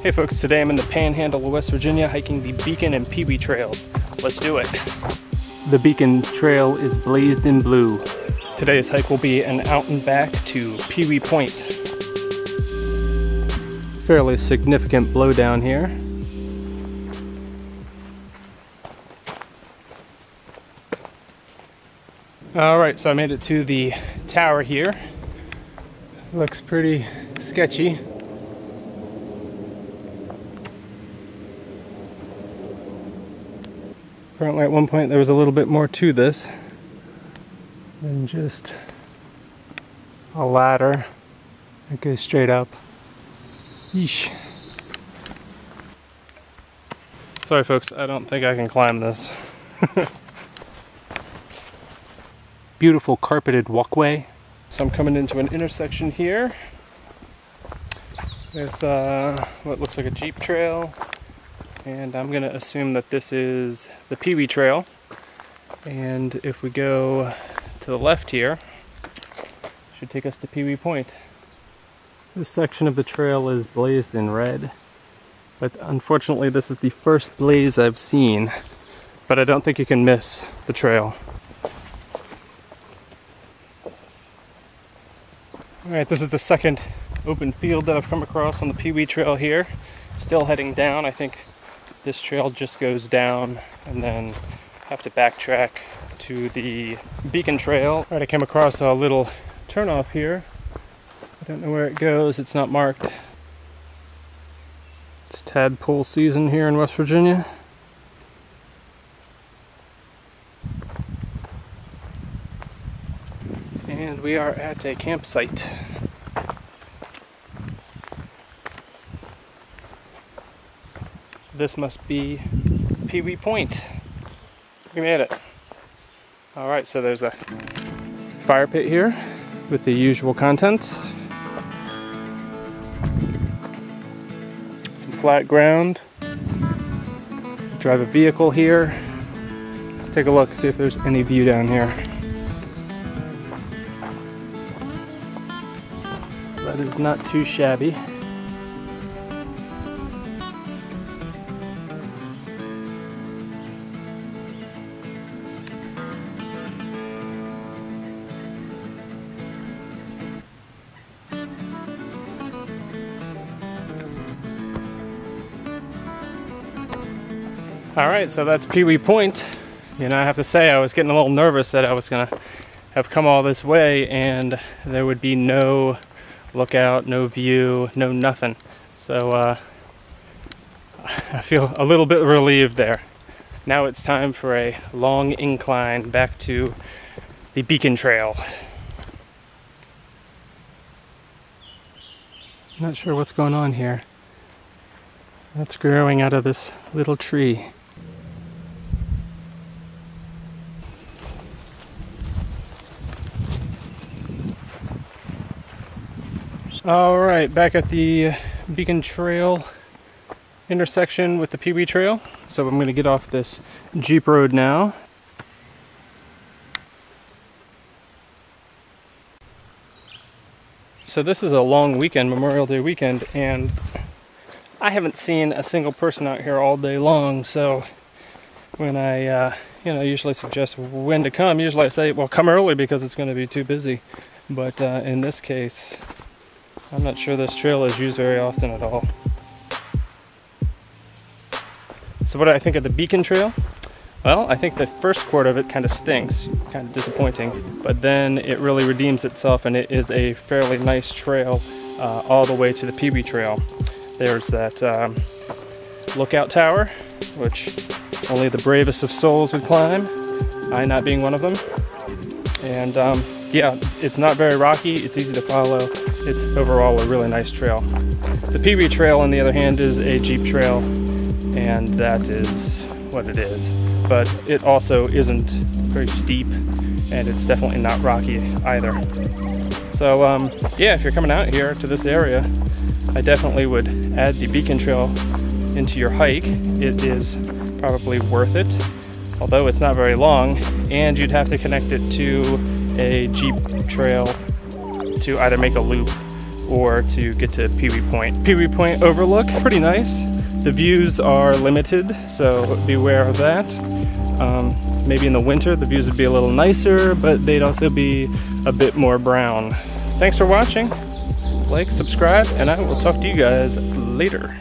Hey folks, today I'm in the Panhandle of West Virginia hiking the Beacon and Pee Wee trails. Let's do it. The Beacon trail is blazed in blue. Today's hike will be an out and back to Pee Wee Point. Fairly significant blowdown here. Alright, so I made it to the tower here. Looks pretty sketchy. Apparently at one point there was a little bit more to this than just a ladder that goes straight up. Yeesh. Sorry folks, I don't think I can climb this. Beautiful carpeted walkway. So I'm coming into an intersection here with what looks like a Jeep trail. And I'm going to assume that this is the Pee Wee trail. And if we go to the left here, it should take us to Pee Wee Point. This section of the trail is blazed in red. But unfortunately this is the first blaze I've seen. But I don't think you can miss the trail. Alright, this is the second open field that I've come across on the Pee Wee trail here. Still heading down. I think this trail just goes down and then have to backtrack to the Beacon trail. All right, I came across a little turnoff here. I don't know where it goes, it's not marked. It's tadpole season here in West Virginia. And we are at a campsite. This must be Pee Wee Point. We made it. Alright, so there's a fire pit here with the usual contents. Some flat ground. Drive a vehicle here. Let's take a look, see if there's any view down here. That is not too shabby. Alright, so that's Pee Wee Point. You know, I have to say I was getting a little nervous that I was gonna have come all this way and there would be no lookout, no view, no nothing. So I feel a little bit relieved there. Now it's time for a long incline back to the Beacon Trail. Not sure what's going on here. That's growing out of this little tree. Alright, back at the Beacon Trail intersection with the Pee Wee Trail. So I'm going to get off this Jeep road now. So this is a long weekend, Memorial Day weekend, and I haven't seen a single person out here all day long. So when I usually suggest when to come, usually I say, well, come early because it's going to be too busy. But in this case, I'm not sure this trail is used very often at all. So what do I think of the Beacon Trail? Well, I think the first quarter of it kind of stinks, kind of disappointing, but then it really redeems itself and it is a fairly nice trail all the way to the Pee Wee Trail. There's that lookout tower, which only the bravest of souls would climb, I not being one of them. And yeah, it's not very rocky, it's easy to follow. It's overall a really nice trail. The Pee Wee Trail, on the other hand, is a Jeep trail, and that is what it is. But it also isn't very steep, and it's definitely not rocky either. So yeah, if you're coming out here to this area, I definitely would add the Beacon Trail into your hike. It is probably worth it, although it's not very long, and you'd have to connect it to a Jeep trail to either make a loop or to get to Pee Wee Point. Pee Wee Point overlook, pretty nice. The views are limited, so beware of that. Maybe in the winter the views would be a little nicer, but they'd also be a bit more brown. Thanks for watching. Like, subscribe, and I will talk to you guys later.